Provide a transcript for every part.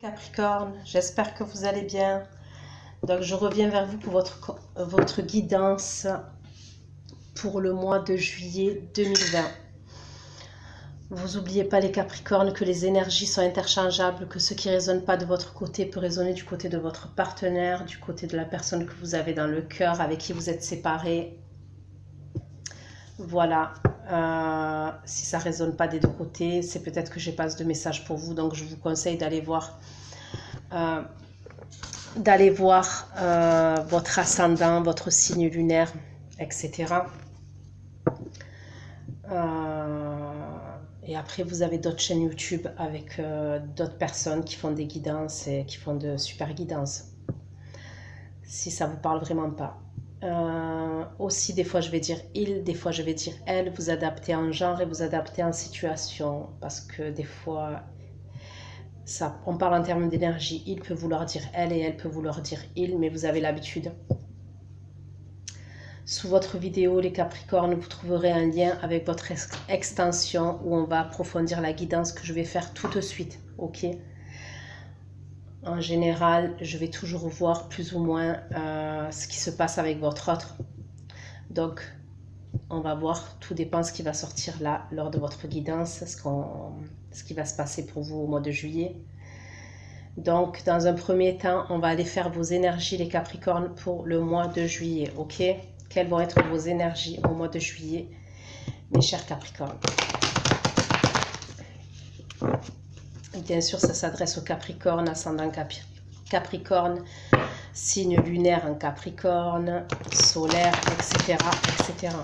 Capricorne, j'espère que vous allez bien. Donc je reviens vers vous pour votre guidance pour le mois de juillet 2020. Vous n'oubliez pas les Capricornes que les énergies sont interchangeables, que ce qui ne résonne pas de votre côté peut résonner du côté de votre partenaire, du côté de la personne que vous avez dans le cœur, avec qui vous êtes séparés. Voilà, si ça ne résonne pas des deux côtés, c'est peut-être que je passe de message pour vous, donc je vous conseille d'aller voir votre ascendant, votre signe lunaire, etc. Et après, vous avez d'autres chaînes YouTube avec d'autres personnes qui font des guidances et qui font de super guidances. Si ça vous parle vraiment pas. Aussi, des fois, je vais dire il, des fois, je vais dire elle. Vous adaptez en genre et vous adaptez en situation. Parce que des fois, on parle en termes d'énergie. Il peut vouloir dire elle et elle peut vouloir dire il, mais vous avez l'habitude. Sous votre vidéo, les Capricornes, vous trouverez un lien avec votre extension où on va approfondir la guidance que je vais faire tout de suite. Ok. En général, je vais toujours voir plus ou moins ce qui se passe avec votre autre. Donc, on va voir, tout dépend ce qui va sortir là lors de votre guidance, ce qui va se passer pour vous au mois de juillet. Donc, dans un premier temps, on va aller faire vos énergies, les Capricornes, pour le mois de juillet, ok? Quelles vont être vos énergies au mois de juillet, mes chers Capricornes? Bien sûr, ça s'adresse aux Capricornes, ascendant Capricorne, signe lunaire en Capricorne, solaire, etc., etc.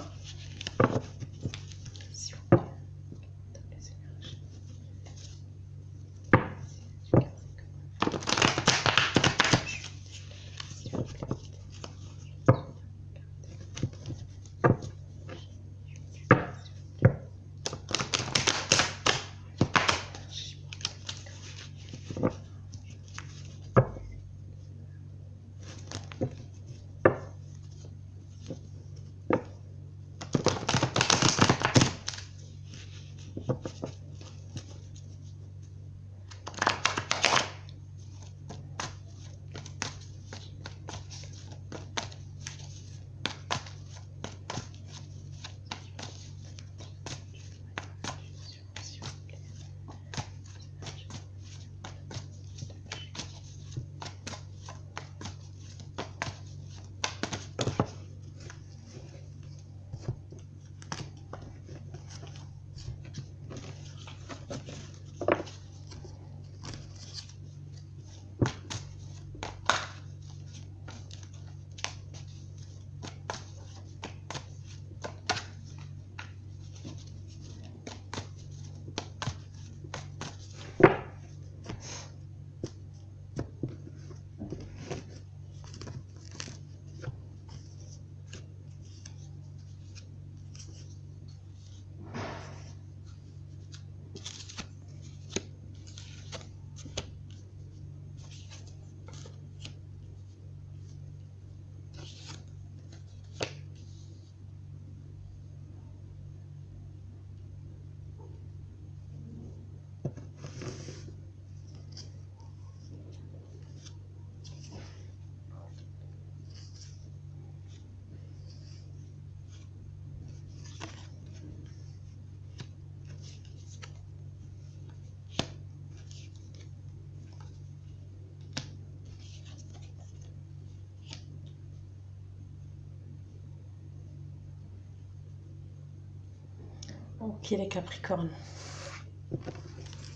Ok les Capricornes,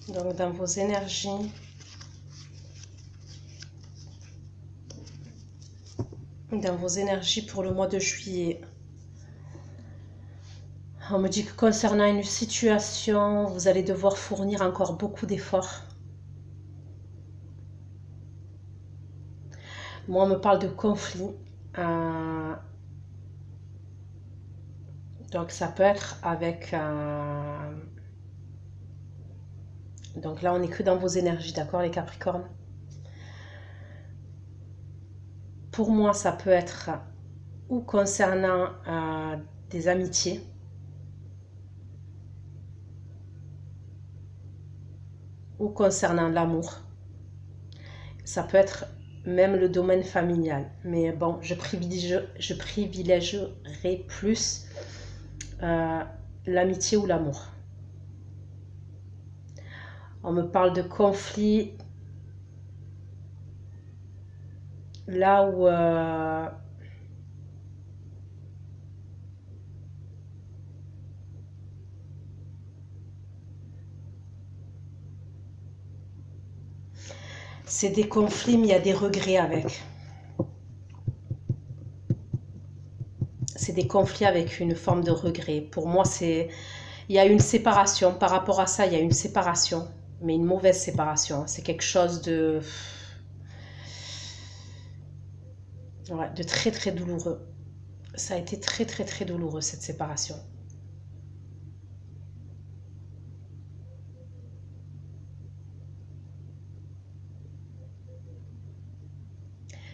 donc dans vos énergies, pour le mois de juillet, on me dit que concernant une situation, vous allez devoir fournir encore beaucoup d'efforts. Moi on me parle de conflit. Donc ça peut être avec... Donc là on n'est que dans vos énergies, d'accord les Capricornes? Pour moi ça peut être ou concernant des amitiés, ou concernant l'amour. Ça peut être même le domaine familial. Mais bon, je privilégierai plus l'amitié ou l'amour. On me parle de conflit là où c'est des conflits, mais il y a des regrets avec. C'est des conflits avec une forme de regret. Pour moi, il y a une séparation. Par rapport à ça, il y a une séparation, mais une mauvaise séparation. C'est quelque chose ouais, de très très douloureux. Ça a été très très très douloureux, cette séparation.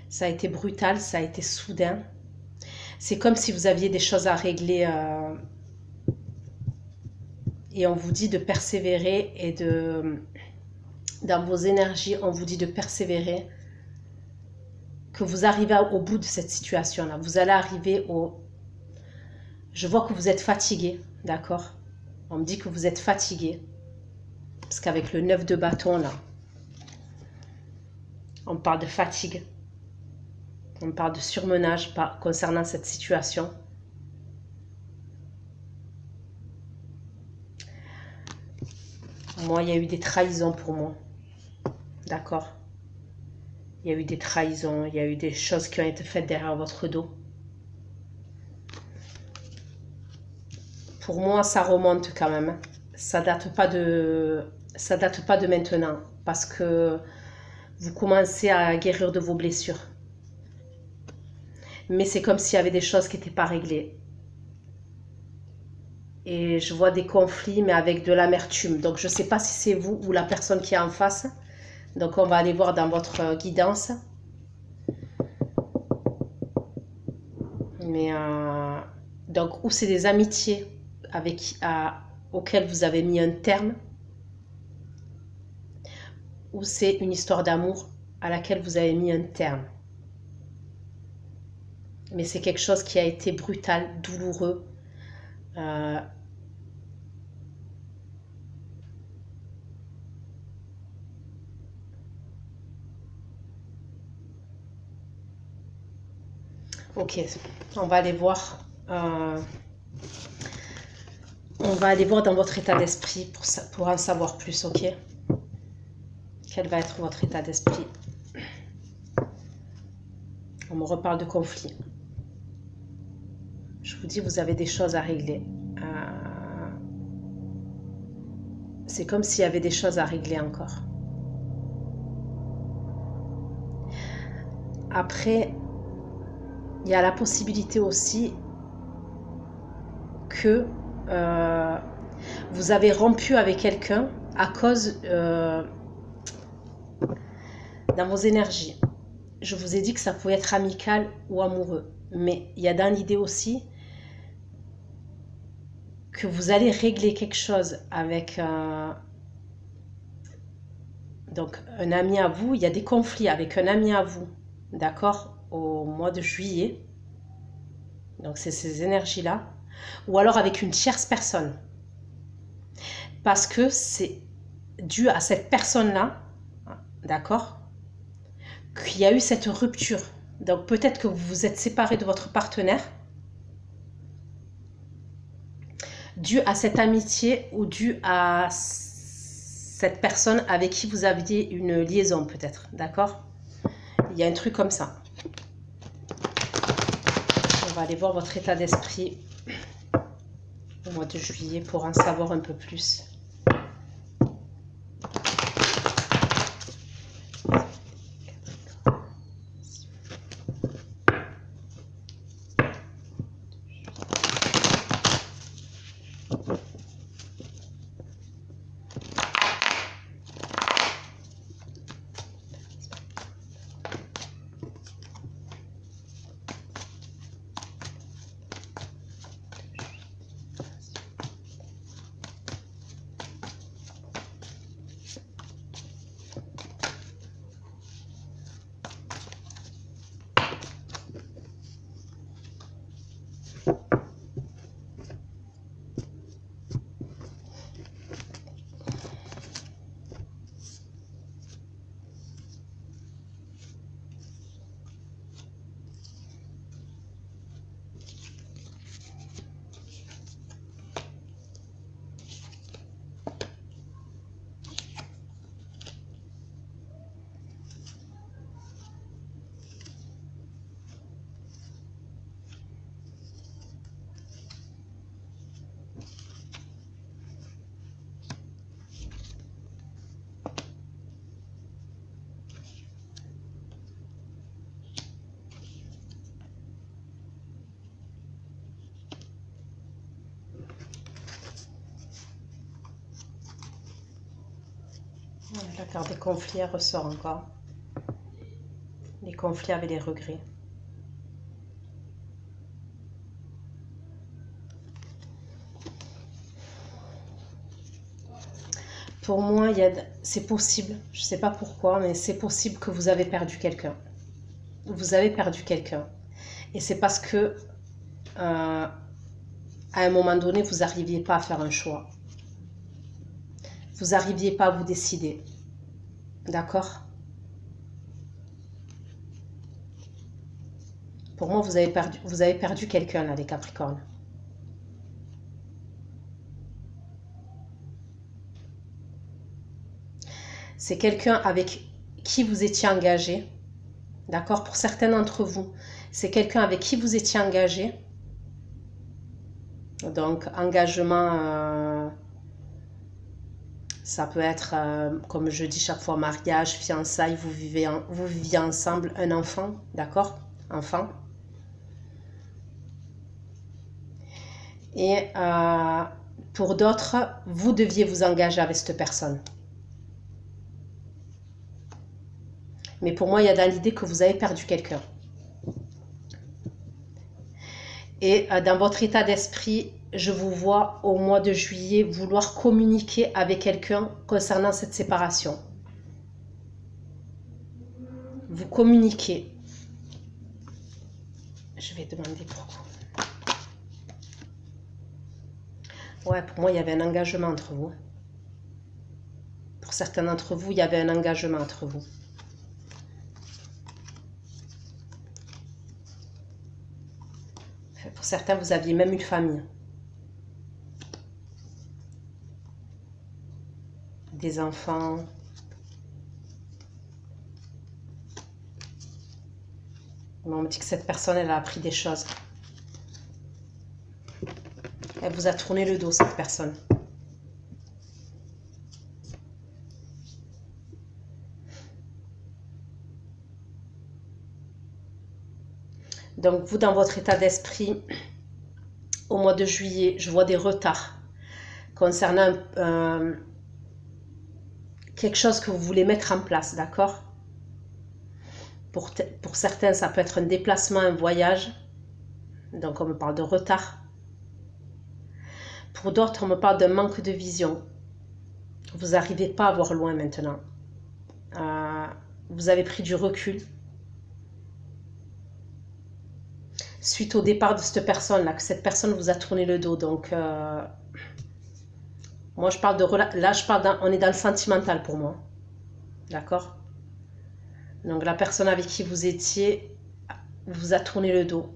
Ça a été brutal, ça a été soudain. C'est comme si vous aviez des choses à régler et on vous dit de persévérer et dans vos énergies, on vous dit de persévérer, que vous arrivez au bout de cette situation-là. Vous allez arriver au... Je vois que vous êtes fatigué, d'accord? On me dit que vous êtes fatigué. Parce qu'avec le 9 de bâton, là, on parle de fatigue. On parle de surmenage concernant cette situation. Moi, il y a eu des trahisons pour moi. D'accord? Il y a eu des trahisons, il y a eu des choses qui ont été faites derrière votre dos. Pour moi, ça remonte quand même. Ça date pas de maintenant. Parce que vous commencez à guérir de vos blessures. Mais c'est comme s'il y avait des choses qui n'étaient pas réglées. Et je vois des conflits, mais avec de l'amertume. Donc, je ne sais pas si c'est vous ou la personne qui est en face. Donc, on va aller voir dans votre guidance. Mais, donc, ou c'est des amitiés auxquelles vous avez mis un terme, ou c'est une histoire d'amour à laquelle vous avez mis un terme. Mais c'est quelque chose qui a été brutal, douloureux. Ok, on va aller voir. On va aller voir dans votre état d'esprit pour en savoir plus, ok? Quel va être votre état d'esprit? On me reparle de conflit. Je vous dis, vous avez des choses à régler. C'est comme s'il y avait des choses à régler encore. Après, il y a la possibilité aussi que vous avez rompu avec quelqu'un à cause dans vos énergies. Je vous ai dit que ça pouvait être amical ou amoureux, mais il y a dans l'idée aussi que vous allez régler quelque chose avec donc un ami à vous. Il y a des conflits avec un ami à vous, d'accord, au mois de juillet. Donc c'est ces énergies-là. Ou alors avec une tierce personne. Parce que c'est dû à cette personne-là, d'accord, qu'il y a eu cette rupture. Donc peut-être que vous vous êtes séparé de votre partenaire dû à cette amitié ou dû à cette personne avec qui vous aviez une liaison peut-être, d'accord? Il y a un truc comme ça. On va aller voir votre état d'esprit au mois de juillet pour en savoir un peu plus. La carte des conflits, elle ressort encore. Les conflits avec les regrets. Pour moi, c'est possible, je ne sais pas pourquoi, mais c'est possible que vous avez perdu quelqu'un. Vous avez perdu quelqu'un. Et c'est parce que, à un moment donné, vous n'arriviez pas à faire un choix. Vous n'arriviez pas à vous décider. D'accord? Pour moi, vous avez perdu quelqu'un, là, les Capricornes. C'est quelqu'un avec qui vous étiez engagé. D'accord? Pour certains d'entre vous, c'est quelqu'un avec qui vous étiez engagé. Donc, engagement, ça peut être, comme je dis chaque fois, mariage, fiançailles, vous viviez ensemble, un enfant, d'accord? Enfant. Et pour d'autres, vous deviez vous engager avec cette personne. Mais pour moi, il y a dans l'idée que vous avez perdu quelqu'un. Et dans votre état d'esprit, je vous vois au mois de juillet vouloir communiquer avec quelqu'un concernant cette séparation. Vous communiquez. Je vais demander pourquoi. Ouais, pour moi, il y avait un engagement entre vous. Pour certains d'entre vous, il y avait un engagement entre vous. Pour certains, vous aviez même une famille. Des enfants. Mais on me dit que cette personne, elle a appris des choses. Elle vous a tourné le dos, cette personne. Donc, vous, dans votre état d'esprit, au mois de juillet, je vois des retards concernant quelque chose que vous voulez mettre en place, d'accord? Pour certains, ça peut être un déplacement, un voyage. Donc, on me parle de retard. Pour d'autres, on me parle d'un manque de vision. Vous n'arrivez pas à voir loin maintenant. Vous avez pris du recul. Suite au départ de cette personne-là, que cette personne vous a tourné le dos. Donc, moi, je parle de... Là, on est dans le sentimental pour moi. D'accord? Donc, la personne avec qui vous étiez vous a tourné le dos.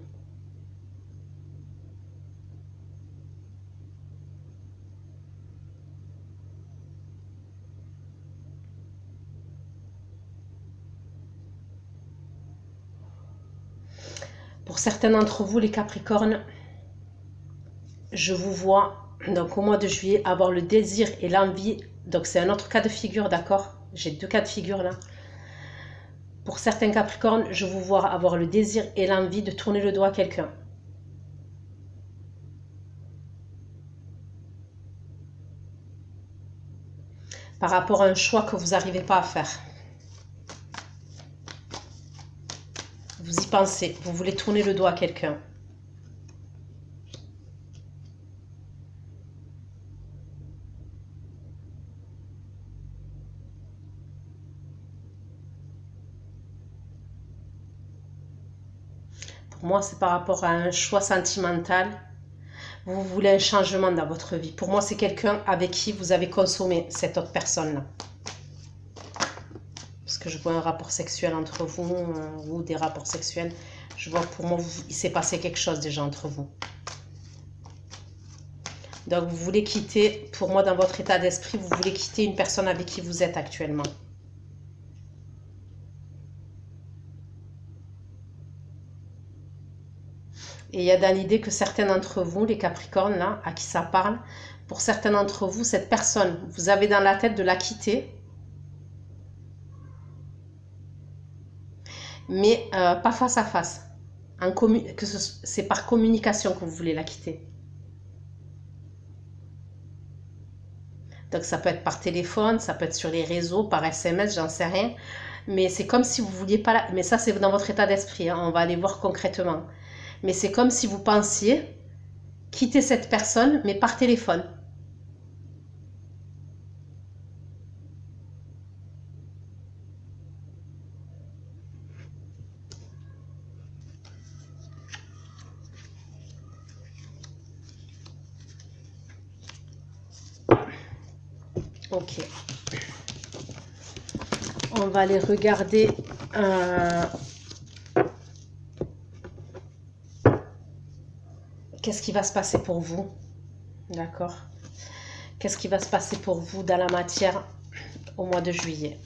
Pour certains d'entre vous, les Capricornes, je vous vois, donc au mois de juillet, avoir le désir et l'envie. Donc c'est un autre cas de figure, d'accord? J'ai deux cas de figure là. Pour certains Capricornes, je vous vois avoir le désir et l'envie de tourner le dos à quelqu'un. Par rapport à un choix que vous n'arrivez pas à faire. Vous y pensez, vous voulez tourner le dos à quelqu'un. Pour moi, c'est par rapport à un choix sentimental. Vous voulez un changement dans votre vie. Pour moi, c'est quelqu'un avec qui vous avez consommé cette autre personne-là. Parce que je vois un rapport sexuel entre vous, ou des rapports sexuels. Je vois pour moi, il s'est passé quelque chose déjà entre vous. Donc, vous voulez quitter, pour moi, dans votre état d'esprit, vous voulez quitter une personne avec qui vous êtes actuellement. Et il y a dans l'idée que certains d'entre vous, les Capricornes, là, à qui ça parle, pour certains d'entre vous, cette personne, vous avez dans la tête de la quitter, mais pas face à face. C'est par communication que vous voulez la quitter. Donc ça peut être par téléphone, ça peut être sur les réseaux, par SMS, j'en sais rien. Mais c'est comme si vous vouliez pas la... Mais ça, c'est dans votre état d'esprit, hein, on va aller voir concrètement. Mais c'est comme si vous pensiez quitter cette personne, mais par téléphone. Ok. On va aller regarder qu'est-ce qui va se passer pour vous. D'accord. Qu'est-ce qui va se passer pour vous dans la matière au mois de juillet,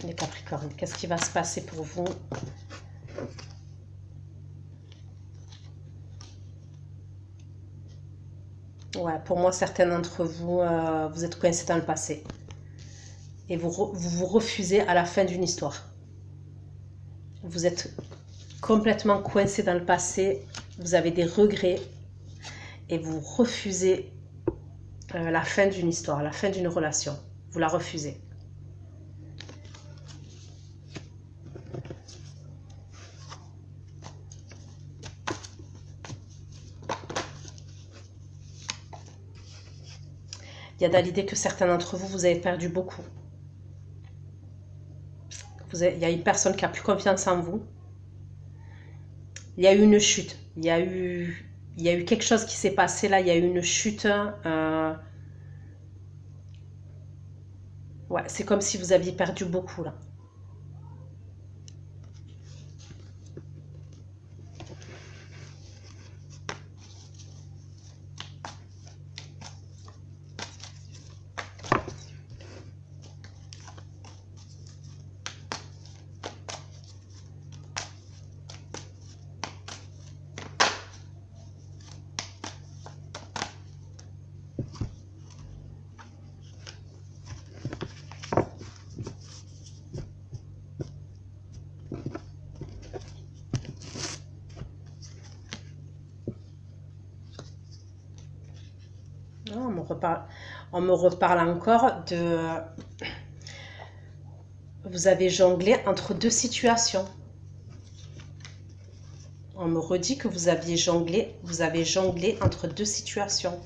les Capricornes? Qu'est-ce qui va se passer pour vous? Ouais, pour moi, certains d'entre vous, vous êtes coincés dans le passé. Et vous refusez à la fin d'une histoire. Vous êtes complètement coincé dans le passé, vous avez des regrets et vous refusez la fin d'une histoire, la fin d'une relation. Vous la refusez. Il y a dans l'idée que certains d'entre vous, vous avez perdu beaucoup. Il y a une personne qui a plus confiance en vous. Il y a eu une chute. Il y a eu quelque chose qui s'est passé là. Il y a eu une chute. Ouais, c'est comme si vous aviez perdu beaucoup là. On me reparle encore de... Vous avez jonglé entre deux situations. On me redit que vous avez jonglé entre deux situations.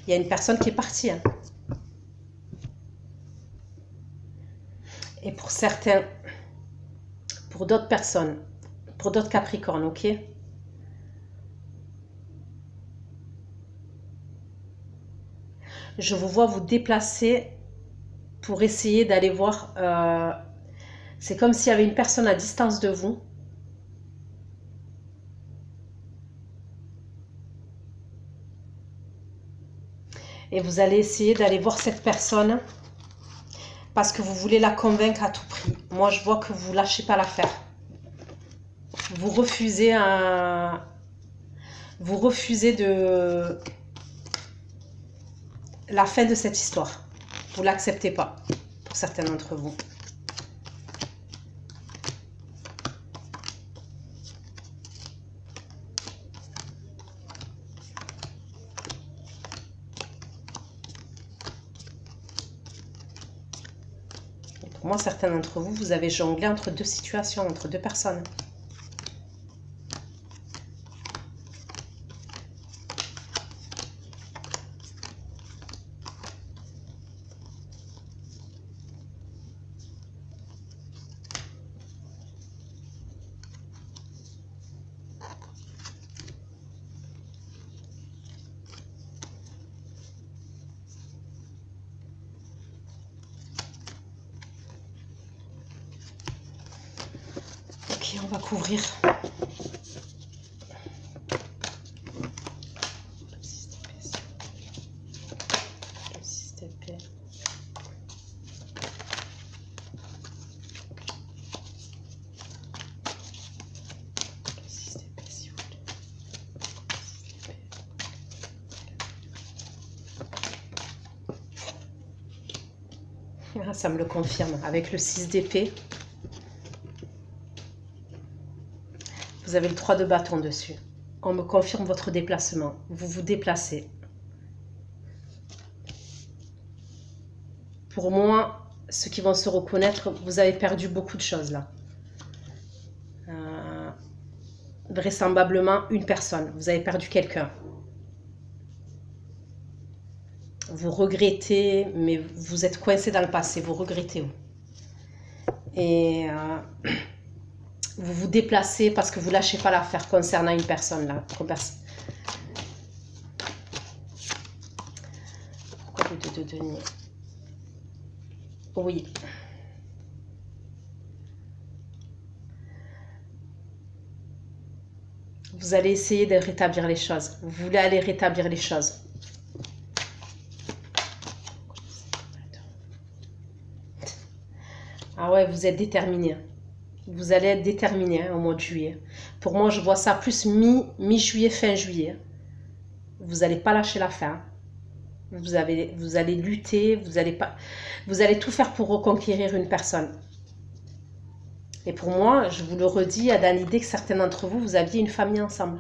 Il y a une personne qui est partie. Hein. Et pour certains, pour d'autres personnes, pour d'autres Capricornes, ok? Je vous vois vous déplacer pour essayer d'aller voir... c'est comme s'il y avait une personne à distance de vous. Et vous allez essayer d'aller voir cette personne parce que vous voulez la convaincre à tout prix. Moi, je vois que vous ne lâchez pas l'affaire. Vous refusez de la fin de cette histoire. Vous ne l'acceptez pas, pour certains d'entre vous. Et pour moi, certains d'entre vous, vous avez jonglé entre deux situations, entre deux personnes. Ok, on va couvrir. Ça me le confirme avec le 6 d'épée. Vous avez le 3 de bâton dessus. On me confirme votre déplacement. Vous vous déplacez. Pour moi, ceux qui vont se reconnaître, vous avez perdu beaucoup de choses là. Vraisemblablement une personne. Vous avez perdu quelqu'un. Vous regrettez, mais vous êtes coincé dans le passé. Vous regrettez. Et vous vous déplacez parce que vous lâchez pas l'affaire concernant une personne là. Pourquoi de denier? Oui. Vous allez essayer de rétablir les choses. Vous voulez aller rétablir les choses. Ah ouais, vous êtes déterminé. Vous allez être déterminé au mois de juillet. Pour moi, je vois ça plus mi-juillet, fin juillet. Vous n'allez pas lâcher l'affaire. Vous allez lutter. Vous allez tout faire pour reconquérir une personne. Et pour moi, je vous le redis, il y a dans l'idée que certains d'entre vous, vous aviez une famille ensemble.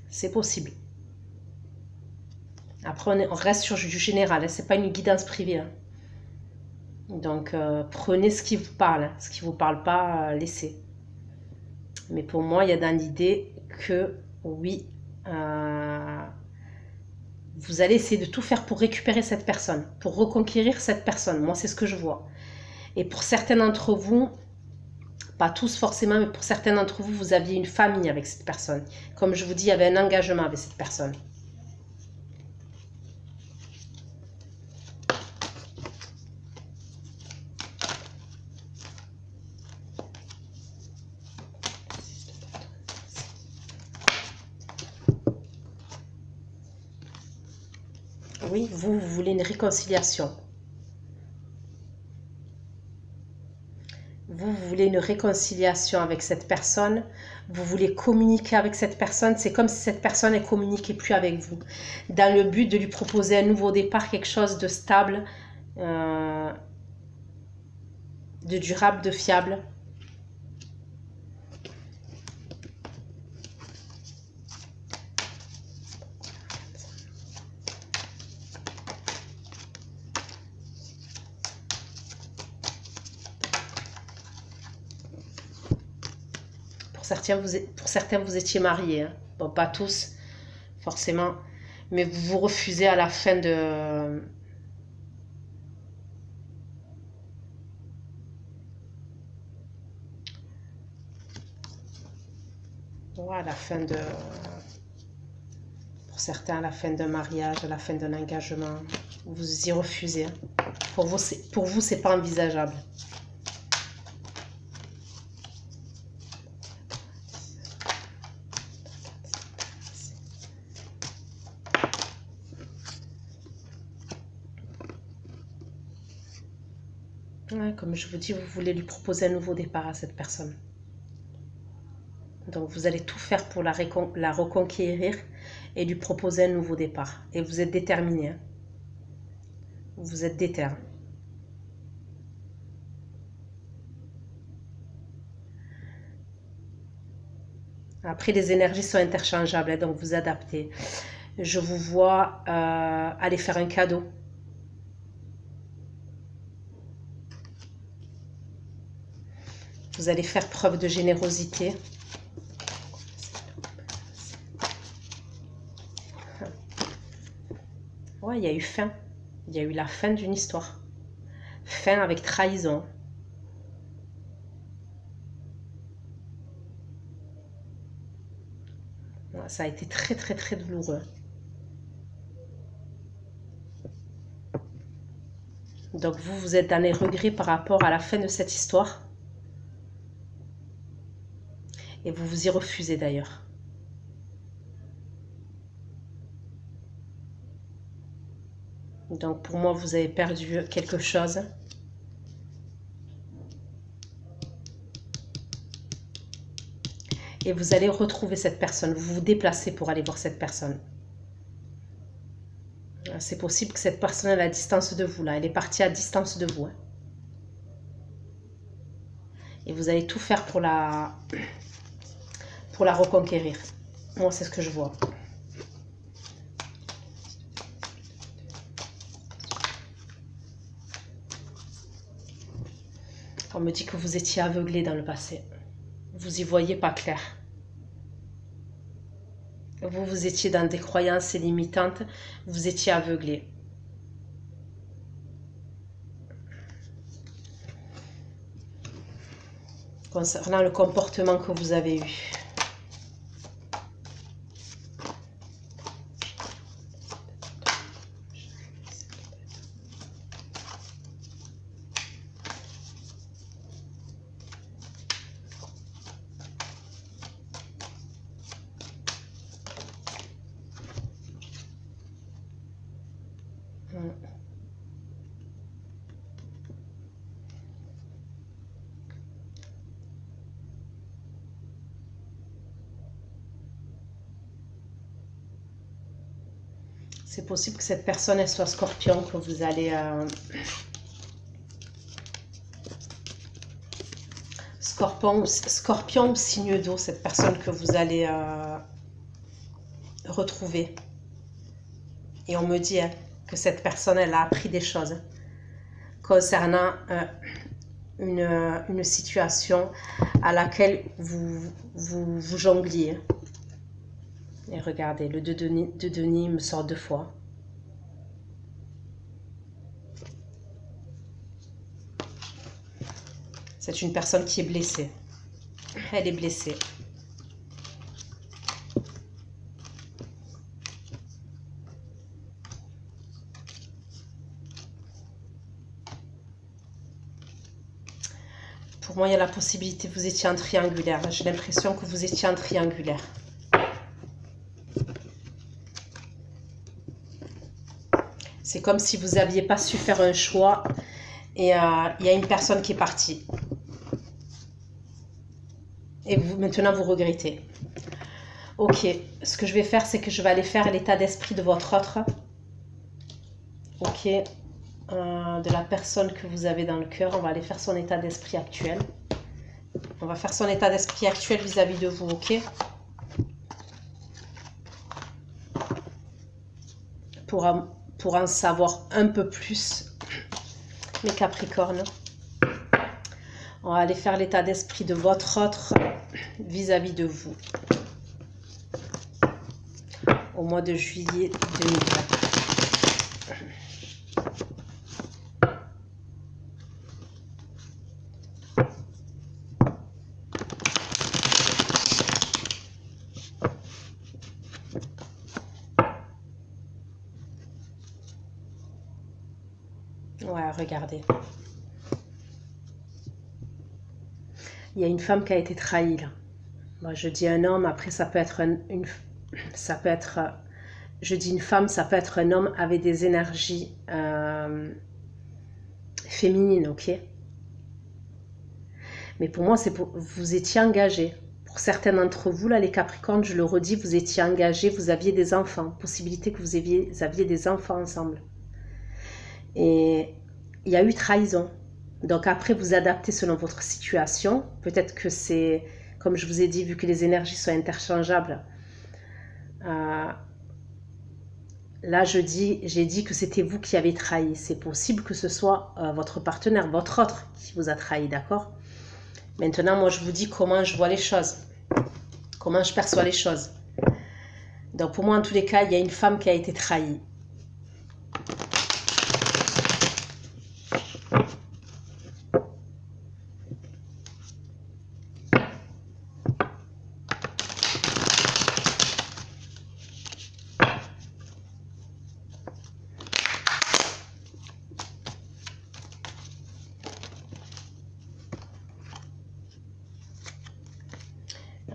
C'est possible. Après, on reste sur du général, hein, ce n'est pas une guidance privée. Hein. Donc, prenez ce qui vous parle. Hein. Ce qui ne vous parle pas, laissez. Mais pour moi, il y a dans l'idée que, oui, vous allez essayer de tout faire pour récupérer cette personne, pour reconquérir cette personne. Moi, c'est ce que je vois. Et pour certains d'entre vous, pas tous forcément, mais pour certains d'entre vous, vous aviez une famille avec cette personne. Comme je vous dis, il y avait un engagement avec cette personne. Oui, vous voulez une réconciliation. Vous voulez une réconciliation avec cette personne. Vous voulez communiquer avec cette personne. C'est comme si cette personne ne communiquait plus avec vous. Dans le but de lui proposer un nouveau départ, quelque chose de stable, de durable, de fiable. Pour certains, vous étiez mariés. Hein. Bon, pas tous, forcément. Mais vous vous refusez à la fin de... Ouais, à la fin de... Pour certains, à la fin d'un mariage, à la fin d'un engagement. Vous y refusez. Hein. Pour vous, c'est pas envisageable. Ouais, comme je vous dis, vous voulez lui proposer un nouveau départ à cette personne. Donc vous allez tout faire pour la reconquérir et lui proposer un nouveau départ. Et vous êtes déterminé. Hein. Vous êtes déterminé. Après, les énergies sont interchangeables, hein, donc vous adaptez. Je vous vois aller faire un cadeau. Vous allez faire preuve de générosité. Ouais, il y a eu fin. Il y a eu la fin d'une histoire. Fin avec trahison. Ouais, ça a été très, très, très douloureux. Donc vous êtes dans les regrets par rapport à la fin de cette histoire. Et vous vous y refusez d'ailleurs. Donc pour moi, vous avez perdu quelque chose. Et vous allez retrouver cette personne. Vous vous déplacez pour aller voir cette personne. C'est possible que cette personne est à distance de vous, là. Elle est partie à distance de vous. Hein. Et vous allez tout faire pour la reconquérir. Moi, c'est ce que je vois. On me dit que vous étiez aveuglé dans le passé. Vous y voyez pas clair. Vous étiez dans des croyances limitantes. Vous étiez aveuglé. Concernant le comportement que vous avez eu. C'est possible que cette personne elle soit scorpion, que vous allez... Scorpion ou signe d'eau, cette personne que vous allez retrouver. Et on me dit hein, que cette personne, elle a appris des choses concernant une situation à laquelle vous jongliez. Et regardez, le 2 de denier me sort 2 fois. C'est une personne qui est blessée. Elle est blessée. Pour moi, il y a la possibilité que vous étiez en triangulaire. J'ai l'impression que vous étiez en triangulaire. C'est comme si vous n'aviez pas su faire un choix et il y a une personne qui est partie. Et vous, maintenant, vous regrettez. Ok, ce que je vais faire, c'est que je vais aller faire l'état d'esprit de votre autre. Ok, de la personne que vous avez dans le cœur. On va aller faire son état d'esprit actuel. On va faire son état d'esprit actuel vis-à-vis de vous, ok? Pour en savoir un peu plus, mes Capricornes. On va aller faire l'état d'esprit de votre autre vis-à-vis de vous. Au mois de juillet 2020. Ouais, regardez. Il y a une femme qui a été trahie là. Moi, je dis un homme, après ça peut être je dis une femme, ça peut être un homme avec des énergies féminines, ok? Mais pour moi, vous étiez engagés. Pour certains d'entre vous, là, les Capricornes, je le redis, vous étiez engagés, vous aviez des enfants. Possibilité que vous aviez des enfants ensemble. Et il y a eu trahison. Donc après, vous adaptez selon votre situation. Peut-être que c'est, comme je vous ai dit, vu que les énergies sont interchangeables, là j'ai dit que c'était vous qui avez trahi. C'est possible que ce soit votre partenaire, votre autre qui vous a trahi, d'accord? Maintenant, moi je vous dis comment je vois les choses, comment je perçois les choses. Donc pour moi, en tous les cas, il y a une femme qui a été trahie.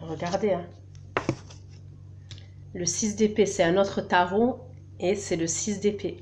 Regardez, hein. Le 6 d'épée, c'est un autre tarot et c'est le 6 d'épée.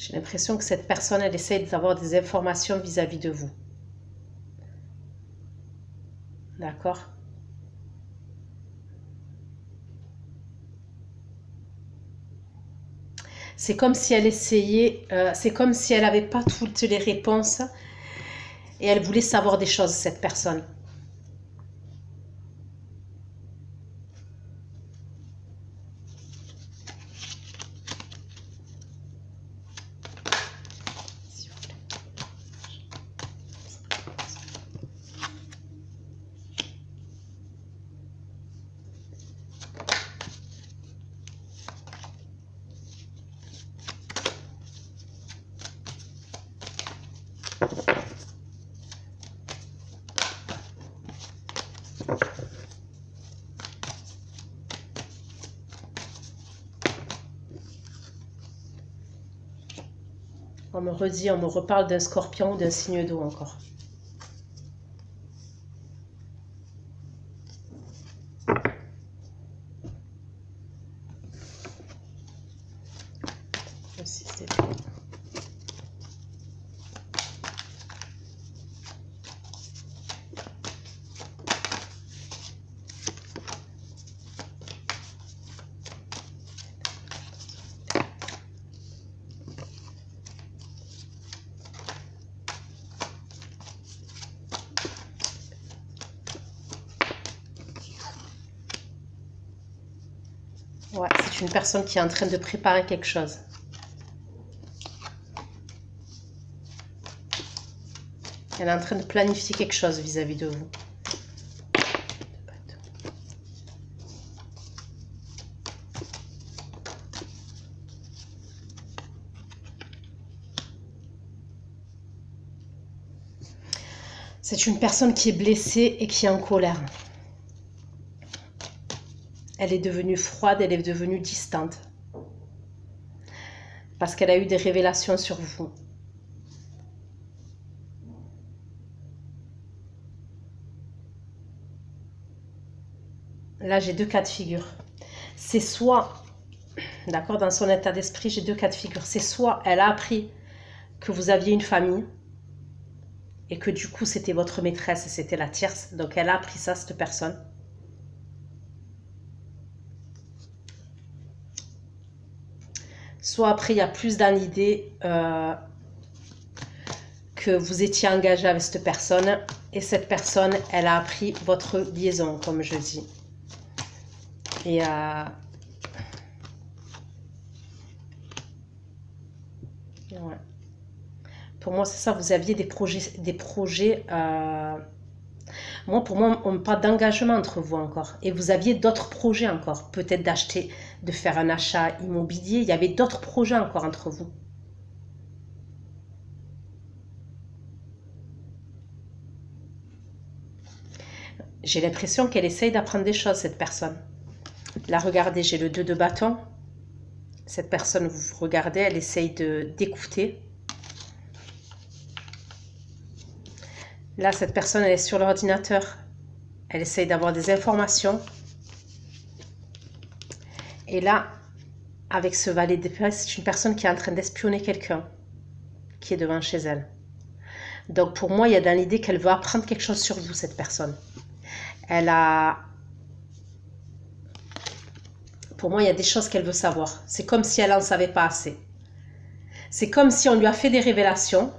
J'ai l'impression que cette personne, elle essaye d'avoir des informations vis-à-vis de vous. D'accord? C'est comme si elle essayait, c'est comme si elle n'avait pas toutes les réponses et elle voulait savoir des choses, cette personne. On me redit, on me reparle d'un scorpion ou d'un signe d'eau encore. Ouais, c'est une personne qui est en train de préparer quelque chose. Elle est en train de planifier quelque chose vis-à-vis de vous. C'est une personne qui est blessée et qui est en colère. Elle est devenue froide, elle est devenue distante. Parce qu'elle a eu des révélations sur vous. Là, j'ai deux cas de figure. C'est soit, d'accord, dans son état d'esprit, j'ai deux cas de figure. C'est soit elle a appris que vous aviez une famille et que du coup, c'était votre maîtresse et c'était la tierce. Donc, elle a appris ça, cette personne. Soit après, il y a plus dans l'idée que vous étiez engagé avec cette personne et cette personne, elle a appris votre liaison, comme je dis. Et ouais. Pour moi, c'est ça, vous aviez des projets. Moi, pour moi, on parle d'engagement entre vous encore. Et vous aviez d'autres projets encore. Peut-être d'acheter, de faire un achat immobilier. Il y avait d'autres projets encore entre vous. J'ai l'impression qu'elle essaye d'apprendre des choses, cette personne. Là, regardez, j'ai le 2 de bâton. Cette personne, vous regardez, elle essaye d'écouter. Là, cette personne, elle est sur l'ordinateur. Elle essaye d'avoir des informations. Et là, avec ce valet d'épée, c'est une personne qui est en train d'espionner quelqu'un qui est devant chez elle. Donc, pour moi, il y a dans l'idée qu'elle veut apprendre quelque chose sur vous, cette personne. Pour moi, il y a des choses qu'elle veut savoir. C'est comme si elle n'en savait pas assez. C'est comme si on lui a fait des révélations.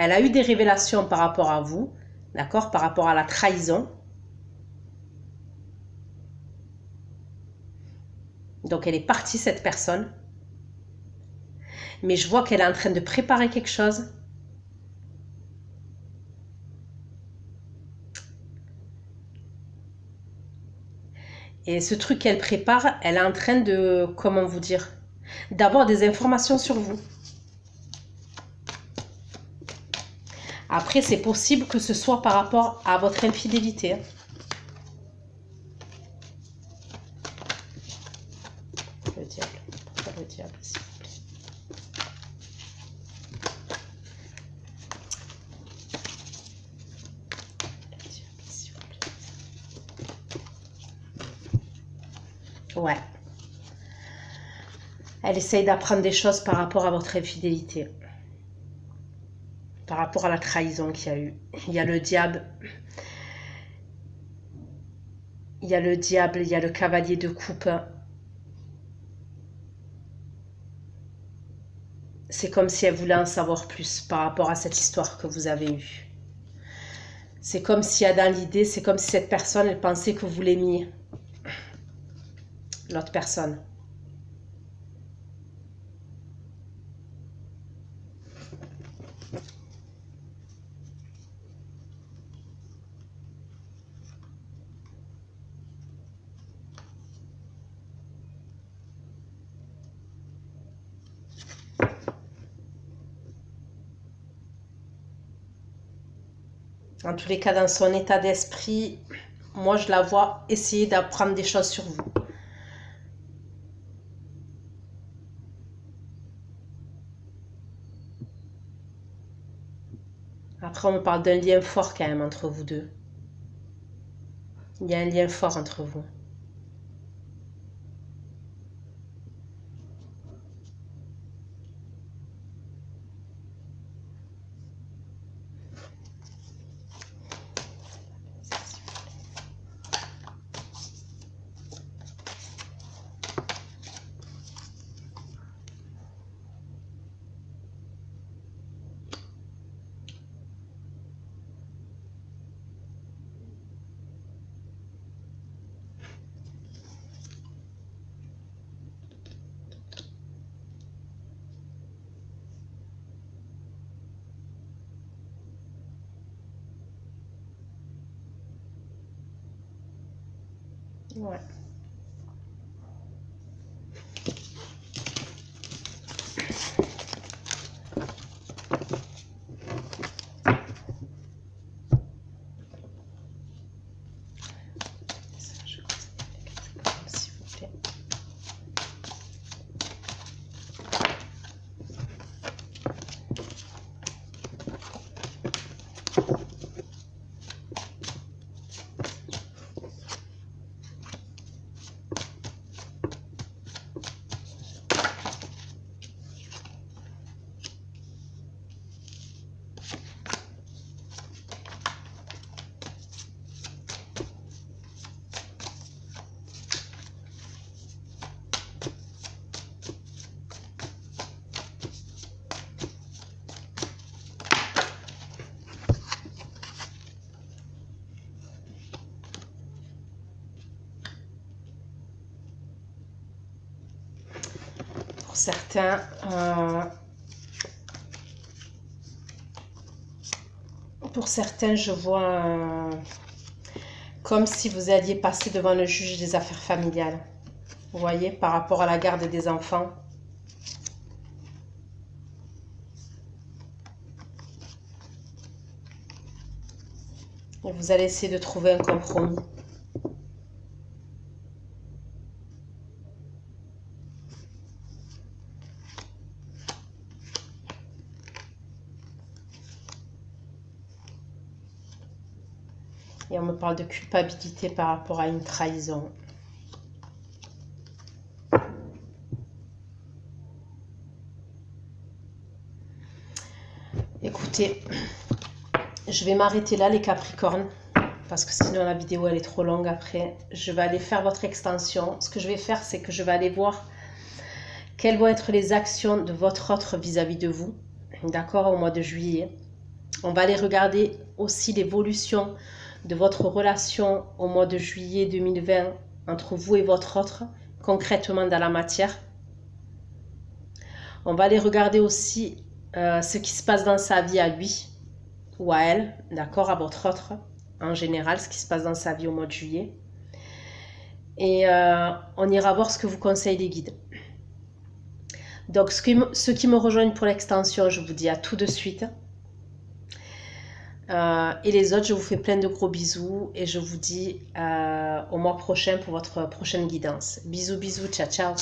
Elle a eu des révélations par rapport à vous, d'accord, par rapport à la trahison. Donc, elle est partie, cette personne. Mais je vois qu'elle est en train de préparer quelque chose. Et ce truc qu'elle prépare, elle est en train de, comment vous dire, d'avoir des informations sur vous. Après, c'est possible que ce soit par rapport à votre infidélité. Le diable. Pourquoi le diable, s'il vous plaît? Le diable, s'il vous plaît. Ouais. Elle essaye d'apprendre des choses par rapport à votre infidélité. Par rapport à la trahison qu'il y a eu. Il y a le diable. Il y a le diable, il y a le cavalier de coupe. C'est comme si elle voulait en savoir plus par rapport à cette histoire que vous avez eue. C'est comme s'il y a dans l'idée, c'est comme si cette personne, elle pensait que vous l'aimiez. L'autre personne. En tous les cas, dans son état d'esprit, moi, je la vois essayer d'apprendre des choses sur vous. Après, on me parle d'un lien fort quand même entre vous deux. Il y a un lien fort entre vous. Ouais. S'il vous plaît. Pour certains, je vois comme si vous alliez passer devant le juge des affaires familiales. Vous voyez, par rapport à la garde des enfants. Et vous allez essayer de trouver un compromis. Et on me parle de culpabilité par rapport à une trahison. Écoutez, je vais m'arrêter là les Capricornes, parce que sinon la vidéo elle est trop longue après. Je vais aller faire votre extension. Ce que je vais faire, c'est que je vais aller voir quelles vont être les actions de votre autre vis-à-vis de vous, d'accord, au mois de juillet. On va aller regarder aussi l'évolution de votre relation au mois de juillet 2020 entre vous et votre autre, concrètement dans la matière. On va aller regarder aussi ce qui se passe dans sa vie à lui ou à elle, d'accord, à votre autre, en général, ce qui se passe dans sa vie au mois de juillet. Et on ira voir ce que vous conseillent les guides. Donc, ceux qui me rejoignent pour l'extension, je vous dis à tout de suite. Et les autres, je vous fais plein de gros bisous et je vous dis au mois prochain pour votre prochaine guidance. Bisous, bisous, ciao, ciao.